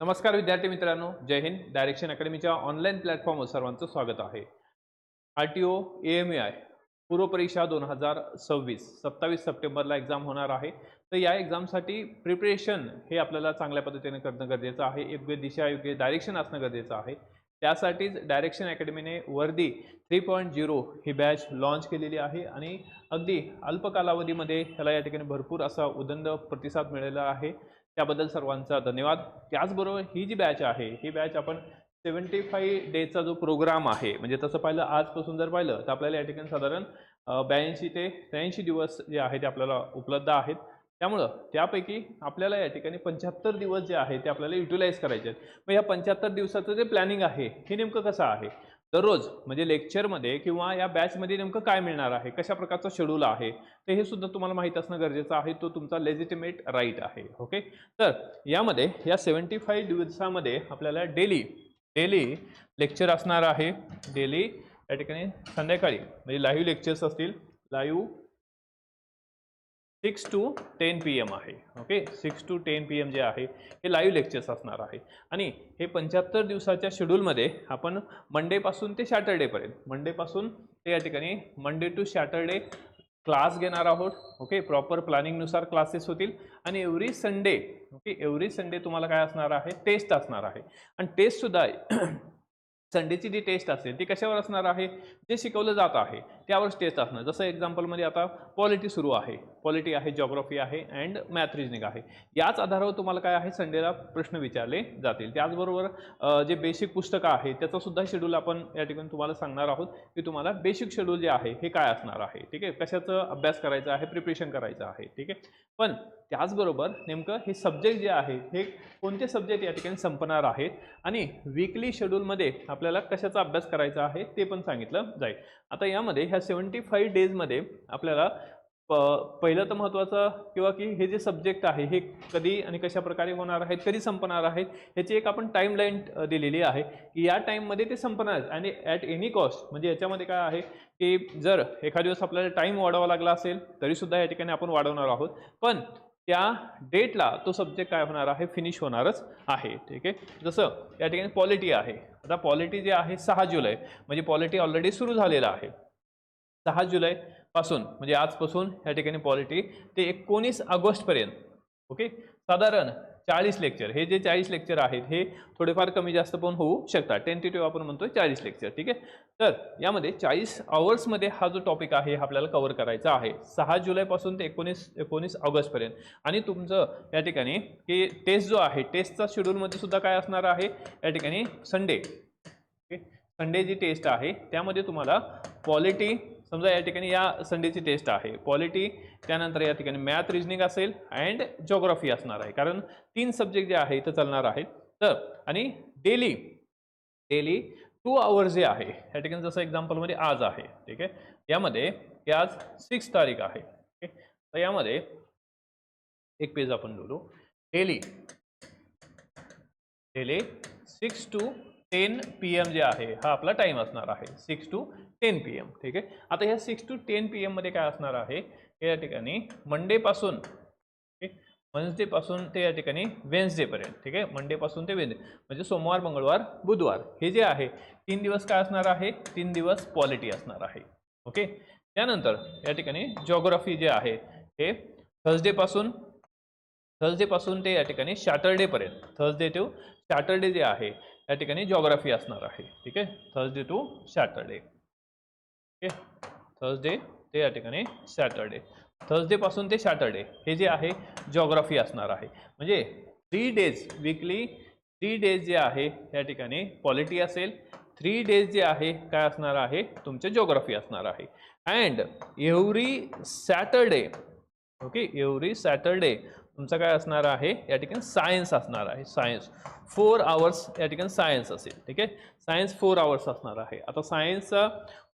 नमस्कार विद्यार्थी मित्रांनो, जय हिंद. डायरेक्शन अकॅडमीच्या ऑनलाईन प्लॅटफॉर्मवर सर्वांचं स्वागत आहे. RTO AMAI पूर्व परीक्षा 2026 27 सप्टेंबरला एक्झाम होणार आहे. तर या एक्झामसाठी प्रिपरेशन हे आपल्याला चांगल्या पद्धतीने करणं गरजेचं आहे. योग्य दिशा, योग्य डायरेक्शन असणं गरजेचं आहे. त्यासाठीच डायरेक्शन अकॅडमीने वर्दी 3.0 ही बॅच लॉन्च केलेली आहे आणि अगदी अल्प कालावधीमध्ये ह्याला या ठिकाणी भरपूर असा उदंड प्रतिसाद मिळालेला आहे. त्याबद्दल सर्वांचा धन्यवाद. त्याचबरोबर ही जी बॅच आहे, ही बॅच आपण 75 डेजचा जो प्रोग्राम आहे, म्हणजे तसं पाहिलं आजपासून जर पाहिलं तर आपल्याला या ठिकाणी साधारण 82 ते 83 दिवस जे आहे ते आपल्याला उपलब्ध आहेत. त्यामुळं त्यापैकी आपल्याला या ठिकाणी 75 दिवस जे आहे ते आपल्याला युटिलाइज करायचे आहेत. मग या 75 दिवसाचं जे प्लॅनिंग आहे हे नेमकं कसं आहे, दररोज म्हणजे लेक्चरमध्ये किंवा या बॅचमध्ये नेमकं काय मिळणार आहे, कशा प्रकारचं शेड्यूल आहे, तर हे सुद्धा तुम्हाला माहीत असणं गरजेचं आहे. तो तुमचा लेजिटिमेट राईट आहे. ओके, तर यामध्ये या 75 दिवसामध्ये आपल्याला डेली लेक्चर असणार आहे. डेली या ठिकाणी संध्याकाळी म्हणजे लाईव्ह लेक्चर्स असतील. लाईव्ह 6 to 10 PM आहे. ओके, 6 to 10 PM जे आहे हे लाईव्ह लेक्चर्स असणार आहे. आणि हे 75 दिवसाच्या शेड्यूलमध्ये आपण मंडेपासून ते सॅटर्डेपर्यंत, मंडेपासून ते या ठिकाणी मंडे टू सॅटर्डे क्लास घेणार आहोत. ओके, प्रॉपर प्लॅनिंगनुसार क्लासेस होतील. आणि every Sunday, okay, every Sunday तुम्हाला काय असणार आहे, टेस्ट असणार आहे. आणि टेस्टसुद्धा संडेची जी टेस्ट असेल ती कशावर असणार आहे, जे शिकवलं जात आहे त्यावरच टेस्ट असणार. जसं एक्झाम्पलमध्ये आता पॉलिटी सुरू आहे, पॉलिटी आहे, जॉग्राफी आहे अँड मॅथ रिजनिंग आहे. याच आधारावर तुम्हाला काय आहे, संडेला प्रश्न विचारले जातील. त्याचबरोबर जे बेसिक पुस्तकं आहे त्याचं सुद्धा शेड्यूल आपण या ठिकाणी तुम्हाला सांगणार आहोत की तुम्हाला बेसिक शेड्यूल जे आहे हे काय असणार आहे. ठीक आहे, कशाचं अभ्यास करायचा आहे, प्रिपरेशन करायचं आहे. ठीक आहे, पण त्याचबरोबर नेमकं हे सब्जेक्ट जे आहे हे कोणते सब्जेक्ट या ठिकाणी संपणार आहेत आणि वीकली शेड्यूलमध्ये आपल्याला कशाचा अभ्यास करायचा आहे ते पण सांगितलं जाईल. आता यामध्ये ह्या 75 डेजमध्ये आपल्याला पहिलं तर महत्त्वाचं किंवा की हे जे सब्जेक्ट आहे हे कधी आणि कशा प्रकारे होणार आहेत, कधी संपणार आहेत, ह्याची एक आपण टाईमलाईन दिलेली आहे की या टाईममध्ये ते संपणार आहेत. आणि ॲट एनी कॉस्ट, म्हणजे याच्यामध्ये काय आहे की जर एखाद्या दिवस आपल्याला टाईम वाढवावा लागला असेल तरीसुद्धा या ठिकाणी आपण वाढवणार आहोत. पण त्या डेटला तो सब्जेक्ट काय होणार आहे, फिनिश होणारच आहे. ठीक आहे, जसं या ठिकाणी पॉलिटी आहे. आता पॉलिटी जे आहे 6 जुलै, म्हणजे पॉलिटी ऑलरेडी सुरू झालेला आहे. 6 जुलैपासून म्हणजे आजपासून या ठिकाणी पॉलिटी ते 19 ऑगस्टपर्यंत. ओके, साधारण 40 लेक्चर. हे जे 40 लेक्चर आहेत हे थोडेफार कमी जास्त पण होऊ शकतात. टेंटेटिव्ह आपण म्हणतोय 40 लेक्चर. ठीक आहे, तर यामध्ये 40 आवर्समध्ये हा जो टॉपिक आहे हा आपल्याला कव्हर करायचा आहे 6 जुलैपासून ते 19 ऑगस्टपर्यंत. आणि तुमचं या ठिकाणी की टेस्ट जो आहे, टेस्टचा शेड्यूलमध्ये सुद्धा काय असणार आहे, या ठिकाणी संडे. ओके, संडे जी टेस्ट आहे त्यामध्ये तुम्हाला पॉलिटी, समजा या ठिकाणी या संडेची टेस्ट आहे पॉलिटी, त्यानंतर या ठिकाणी मॅथ रिजनिंग असेल अँड जॉग्राफी असणार आहे, कारण 3 सब्जेक्ट जे आहे ते चालणार आहेत. तर आणि डेली 2 आवर्स जे आहे या ठिकाणी, जसं एक्झाम्पलमध्ये आज आहे. ठीक आहे, यामध्ये आज 6 तारीख आहे. ओके, तर यामध्ये एक पेज आपण बोलू. डेली 6 to 10 PM जे आहे हा आपला टाइम असणार आहे, 6 to 10 PM. ठीक आहे, आता ह्या 6 to 10 PM मध्ये काय असणार आहे, या ठिकाणी मंडेपासून पासून ते या ठिकाणी वेन्सडेपर्यंत. ठीक आहे, मंडेपासून ते वेन्सडे म्हणजे सोमवार, मंगळवार, बुधवार हे जे आहे 3 दिवस काय असणार आहे, 3 दिवस पॉलिटी असणार आहे. ओके, त्यानंतर या ठिकाणी जॉग्राफी जे आहे हे थर्सडेपासून ते या ठिकाणी सॅटर्डेपर्यंत, थर्सडे टू सॅटर्डे जे आहे या ठिकाणी जॉग्राफी असणार आहे. ठीक आहे, Thursday to Saturday. Okay, Thursday ते या ठिकाणी सॅटर्डे, थर्सडेपासून ते सॅटर्डे हे जे आहे जॉग्राफी असणार आहे. म्हणजे 3 डेज वीकली, 3 डेज जे आहे या ठिकाणी पॉलिटी असेल, 3 डेज जे आहे काय असणार आहे, तुमचे जॉग्राफी असणार आहे. And every Saturday, okay, every Saturday तुमचं काय असणार आहे, या ठिकाणी सायन्स असणार आहे. सायन्स 4 आवर्स या ठिकाणी सायन्स असेल. ठीक आहे, सायन्स 4 आवर्स असणार आहे. आता सायन्सचा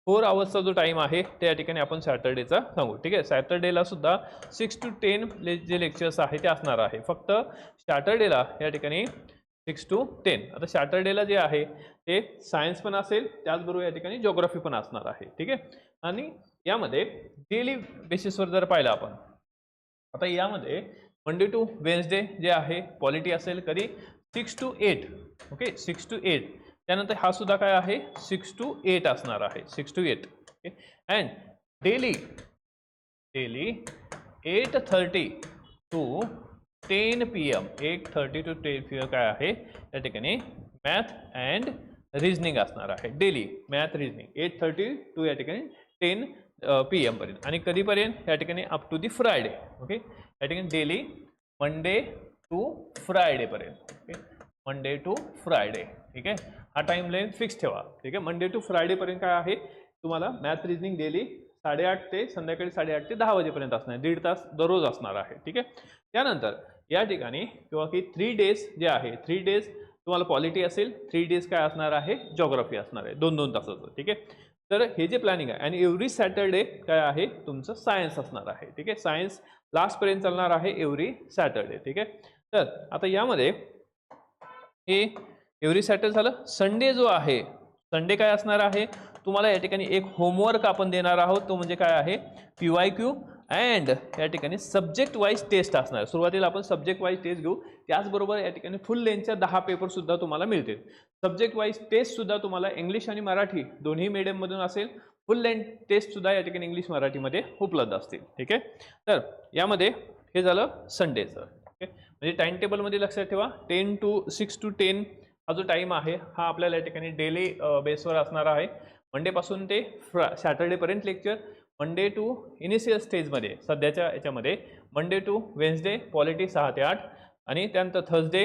4 आवर्सचा जो टाइम आहे त्या या ठिकाणी आपण सॅटर्डेचा सांगू. ठीक आहे, सॅटर्डेला सुद्धा 6 to 10 जे लेक्चर्स आहे ते असणार आहे. फक्त सॅटर्डेला या ठिकाणी 6 to 10. आता सॅटर्डेला जे आहे ते सायन्स पण असेल, त्याचबरोबर या ठिकाणी जॉग्राफी पण असणार आहे. ठीक आहे, आणि यामध्ये डेली बेसिसवर जर पाहिलं आपण, आता यामध्ये मंडे टू वेन्सडे जे आहे पॉलिटी असेल, कधी 6 to 8. Okay, 6 to 8. त्यानंतर हा सुद्धा काय आहे 6 to 8 असणार आहे, 6 to 8. Okay, and daily 8:30 to 10 PM, 8:30 to 10 PM काय आहे त्या ठिकाणी मॅथ अँड रिजनिंग असणार आहे. डेली मॅथ रिजनिंग 8:30 टू या ठिकाणी 10 PM पर्यंत. आणि कधीपर्यंत या ठिकाणी up to the Friday. Okay, या ठिकाणी डेली मंडे टू फ्रायडे पर्यंत. Okay, Monday to Friday. ठीक आहे, हा टाइम लाईन फिक्स ठेवा. ठीक आहे, मंडे टू फ्रायडे पर्यंत काय आहे तुम्हाला मॅथ रिजनिंग डेली 8:30 ते संध्याकाळी 8:30 ते 10 वाजेपर्यंत असणार, 1.5 तास दररोज असणार आहे. ठीक आहे, त्यानंतर या ठिकाणी किंवा की 3 डेज जे आहे 3 डेज तुम्हाला पॉलिटी असेल, 3 डेज काय असणार आहे जॉग्राफी असणार आहे 2-2 तासाचं. ठीक आहे, तर हे जे प्लॅनिंग आहे आणि एव्हरी सॅटरडे काय आहे तुमचं सायन्स असणार आहे. ठीक आहे, सायन्स लास्टपर्यंत चालणार आहे एव्हरी सॅटरडे. ठीक आहे, तर आता यामध्ये हे एव्हरी सॅटरडे झालं. संडे जो आहे, संडे काय असणार आहे तुम्हाला या ठिकाणी एक होमवर्क आपण देणार आहोत, तो म्हणजे काय आहे PYQ अँड या ठिकाणी सब्जेक्ट वाईज टेस्ट असणार. सुरुवातीला आपण सब्जेक्ट वाईज टेस्ट घेऊ, त्याचबरोबर या ठिकाणी फुल लेंथच्या 10 पेपर सुद्धा तुम्हाला मिळतील. सब्जेक्ट वाईज टेस्ट सुद्धा तुम्हाला इंग्लिश आणि मराठी दोन्ही मीडियममधून असेल. फुल लेंथ टेस्ट सुद्धा या ठिकाणी इंग्लिश मराठीमध्ये उपलब्ध असतील. ठीक आहे, तर यामध्ये हे झालं संडेचं. ओके, म्हणजे टाइम टेबलमध्ये लक्षात ठेवा 6 to 10 हा जो टाइम आहे हा आपल्याला या ठिकाणी डेली बेसवर असणार आहे. मंडेपासून ते सॅटर्डेपर्यंत लेक्चर. मंडे टू इनिशियल स्टेजमध्ये सध्याच्या याच्यामध्ये मंडे टू वेन्सडे पॉलिटी 6 ते 8 आणि त्यानंतर थर्सडे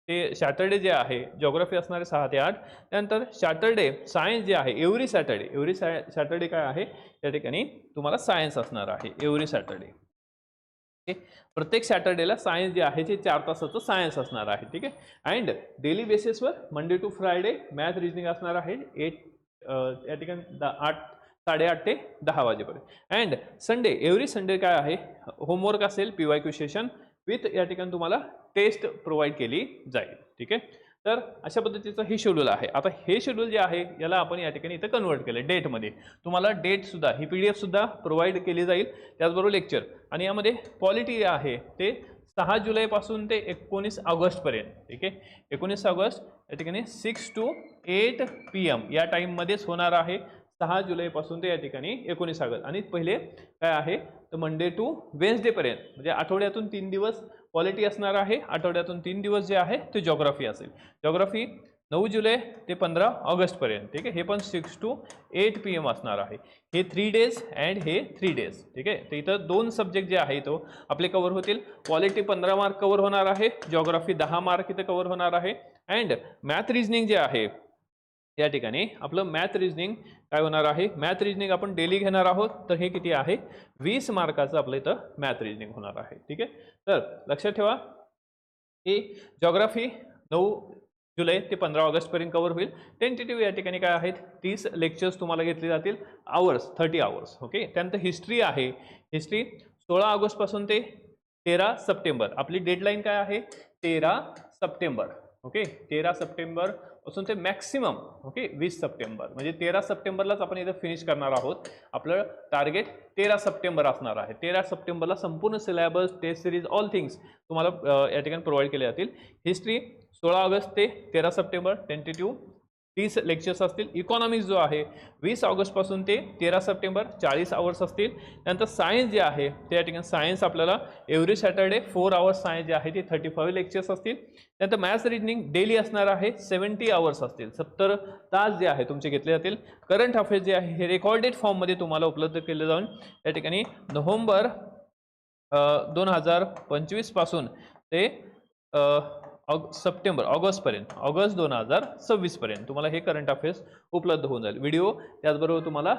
ते सॅटर्डे जे आहे जॉग्राफी असणार आहे 6 ते 8. त्यानंतर सॅटर्डे सायन्स जे आहे एव्हरी सॅटर्डे काय आहे त्या ठिकाणी तुम्हाला सायन्स असणार आहे एव्हरी सॅटर्डे. ओके, प्रत्येक सॅटर्डेला सायन्स जे आहे ते 4 तासाचं सायन्स असणार आहे. ठीक आहे, अँड डेली बेसिसवर Monday to Friday math reasoning असणार आहे या ठिकाणी 8:30 ते 10 वाजेपर्यंत. अँड संडे एव्हरी संडे काय आहे होमवर्क असेल PYQ सेशन विथ या ठिकाणी तुम्हाला टेस्ट प्रोव्हाइड केली जाईल. ठीक आहे, तर अशा पद्धतीचं हे शेड्यूल आहे. आता हे शेड्यूल जे आहे याला आपण या ठिकाणी इथं कन्वर्ट केलं डेटमध्ये. तुम्हाला डेटसुद्धा ही PDF सुद्धा प्रोव्हाइड केली जाईल, त्याचबरोबर लेक्चर. आणि यामध्ये पॉलिटी आहे ते 6 जुलैपासून ते 19 ऑगस्टपर्यंत. ठीक आहे, 19 ऑगस्ट या ठिकाणी 6 to 8 PM या टाईममध्येच होणार आहे. 6 जुलैपासून ते या ठिकाणी 19 ऑगस्ट. आणि पहिले काय आहे तर मंडे टू वेन्सडेपर्यंत म्हणजे आठवड्यातून 3 दिवस पॉलिटी असणार आहे. आठवड्यातून 3 दिवस जे आहे ते जॉग्राफी असेल. जॉग्राफी 9 जुलै ते 15 ऑगस्टपर्यंत. ठीक आहे, हे पण 6 to 8 PM असणार आहे. हे 3 डेज अँड हे 3 डेज. ठीक आहे, तर इथं 2 सब्जेक्ट जे आहे तो आपले कव्हर होतील. पॉलिटी 15 मार्क कव्हर होणार आहे, जॉग्राफी 10 मार्क इथं कव्हर होणार आहे. अँड मॅथ रिजनिंग जे आहे या ठिकाणी आपलं मॅथ रिजनिंग काय होणार आहे मॅथ रिजनिंग आपण डेली घेणार आहोत. तर हे किती आहे 20 मार्काचं आपलं इथं मॅथ रिजनिंग होणार आहे. ठीक आहे, तर लक्षात ठेवा की जॉग्राफी 9 जुलै ते 15 ऑगस्टपर्यंत कव्हर होईल. टेंटेटिव्ह या ठिकाणी काय आहेत 30 लेक्चर्स तुम्हाला घेतले जातील, 30 आवर्स. ओके, त्यानंतर हिस्ट्री आहे. हिस्ट्री 16 ऑगस्टपासून ते 13 सप्टेंबर. आपली डेडलाईन काय आहे 13 सप्टेंबर. ओके, 13 सप्टेंबर पासून ते मॅक्सिमम 20 सप्टेंबर म्हणजे 13 सप्टेंबरलाच आपण इथं फिनिश करणार आहोत. आपलं टार्गेट 13 सप्टेंबर असणार आहे. 13 सप्टेंबरला संपूर्ण syllabus test series all things तुम्हाला या ठिकाणी प्रोव्हाइड केले जातील. हिस्ट्री 16 ऑगस्ट ते 13 सप्टेंबर टेंटेटिव्ह 30 लेक्चर्स असतील. इकॉनॉमिक्स जो आहे 20 ऑगस्टपासून ते 13 सप्टेंबर 40 आवर्स असतील. त्यानंतर सायन्स जे आहे त्या ठिकाणी सायन्स आपल्याला एव्हरी सॅटर्डे 4 आवर्स सायन्स जे आहे ते 35 लेक्चर्स असतील. त्यानंतर मॅथ्स रिजनिंग डेली असणार आहे 70 आवर्स असतील, 70 तास जे आहे तुमचे घेतले जातील. करंट अफेअर्स जे आहे हे रेकॉर्डेड फॉर्ममध्ये तुम्हाला उपलब्ध केले जाऊन या ठिकाणी नोव्हेंबर 2025 पासून ते ऑगस्टपर्यंत ऑगस्ट 2026 पर्यंत तुम्हाला हे करंट अफेअर्स उपलब्ध होऊन जाईल. व्हिडिओ त्याचबरोबर तुम्हाला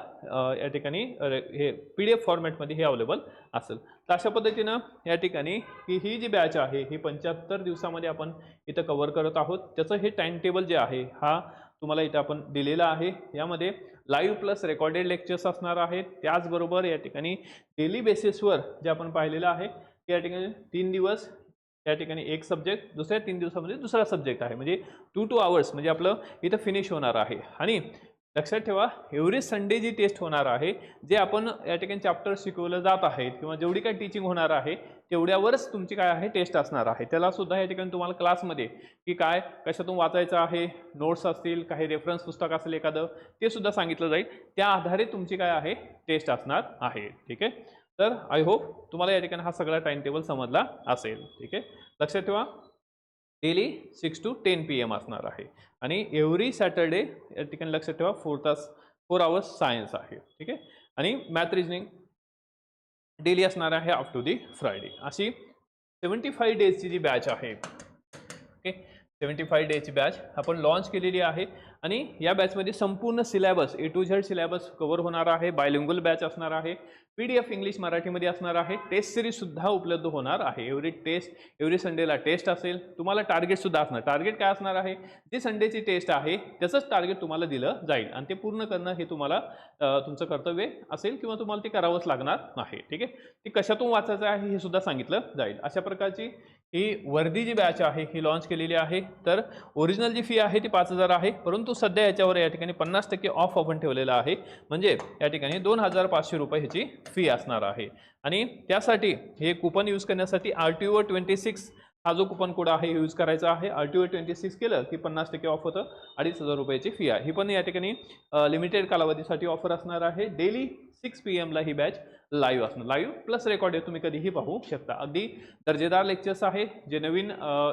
या ठिकाणी हे PDF फॉर्मॅटमध्ये हे अवेलेबल असेल. तर अशा पद्धतीनं या ठिकाणी ही जी बॅच आहे ही 75 दिवसामध्ये आपण इथं कव्हर करत आहोत. त्याचं हे टाइम टेबल जे आहे हा तुम्हाला इथं आपण दिलेला आहे. यामध्ये लाईव्ह प्लस रेकॉर्डेड लेक्चर्स असणार आहेत. त्याचबरोबर या ठिकाणी डेली बेसिसवर जे आपण पाहिलेलं आहे की या ठिकाणी 3 दिवस या ठिकाणी एक सब्जेक्ट, दुसऱ्या 3 दिवसामध्ये दुसरा सब्जेक्ट आहे. म्हणजे 2 आवर्स म्हणजे आपलं इथं फिनिश होणार आहे. आणि लक्षात ठेवा एव्हरी संडे जी टेस्ट होणार आहे, जे आपण या ठिकाणी चॅप्टर शिकवलं जात आहेत किंवा जेवढी काही टीचिंग होणार आहे तेवढ्यावरच तुमची काय आहे टेस्ट असणार आहे. त्याला सुद्धा या ठिकाणी तुम्हाला क्लासमध्ये की काय कशातून वाचायचं आहे, नोट्स असतील, काही रेफरन्स पुस्तक असेल एखादं, ते सुद्धा सांगितलं जाईल. त्या आधारे तुमची काय आहे टेस्ट असणार आहे. ठीक आहे, तर आय होप तुम्हाला या ठिकाणी हा सगळा टाइम टेबल समजला असेल. ठीक आहे, लक्षात ठेवा डेली 6 to 10 PM असणार आहे आणि एव्हरी सॅटरडे या ठिकाणी लक्षात ठेवा 4 hours सायन्स आहे. ठीक आहे, आणि मॅथ रिजनिंग डेली असणार आहे अप टू दी फ्रायडे. अशी 75 डेजची जी बॅच आहे, ओके 75 डेजची बॅच आपण लॉन्च केलेली आहे आणि या बॅचमध्ये संपूर्ण syllabus A to Z syllabus cover होणार आहे. बायलिंग्वल बॅच असणार आहे, PDF इंग्लिश मराठीमध्ये असणार आहे, टेस्ट सिरीज सुद्धा उपलब्ध होणार आहे. एव्हरी संडेला टेस्ट असेल. तुम्हाला टार्गेट सुद्धा असणार. टार्गेट काय असणार आहे, जी संडेची टेस्ट आहे त्याचंच टार्गेट तुम्हाला दिलं जाईल आणि ते पूर्ण करणं हे तुम्हाला तुमचं कर्तव्य असेल किंवा तुम्हाला ते करावंच लागणार आहे. ठीक आहे, ती कशातून वाचायचं आहे हे सुद्धा सांगितलं जाईल. अशा प्रकारची ही वर्दी जी बॅच आहे ही लॉन्च केलेली आहे. तर ओरिजिनल जी फी आहे ती 5,000 आहे, परंतु सध्या याच्यावर या ठिकाणी 50% ऑफ आपण ठेवलेला आहे. म्हणजे या ठिकाणी 2,500 रुपये ह्याची फी असणार आहे आणि त्यासाठी हे कुपन यूज करण्यासाठी RTO 26 हा जो कुपन कोड आहे यूज करायचा आहे. RTO 26 केलं की 50% ऑफ होतं. 2,500 रुपयाची फी आहे. ही पण या ठिकाणी लिमिटेड कालावधीसाठी ऑफर असणार आहे. डेली 6 PM ला ही बॅच लाईव्ह असणार. लाईव्ह प्लस रेकॉर्ड तुम्ही कधीही पाहू शकता. अगदी दर्जेदार लेक्चर्स आहे. जे नवीन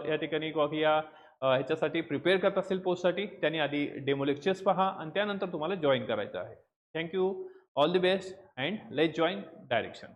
या ठिकाणी या ह्याच्यासाठी प्रिपेअर करत असेल पोस्टसाठी त्यांनी आधी डेमो लेक्चर्स पहा आणि त्यानंतर तुम्हाला जॉईन करायचं आहे. Thank you, all the best and let's join direction.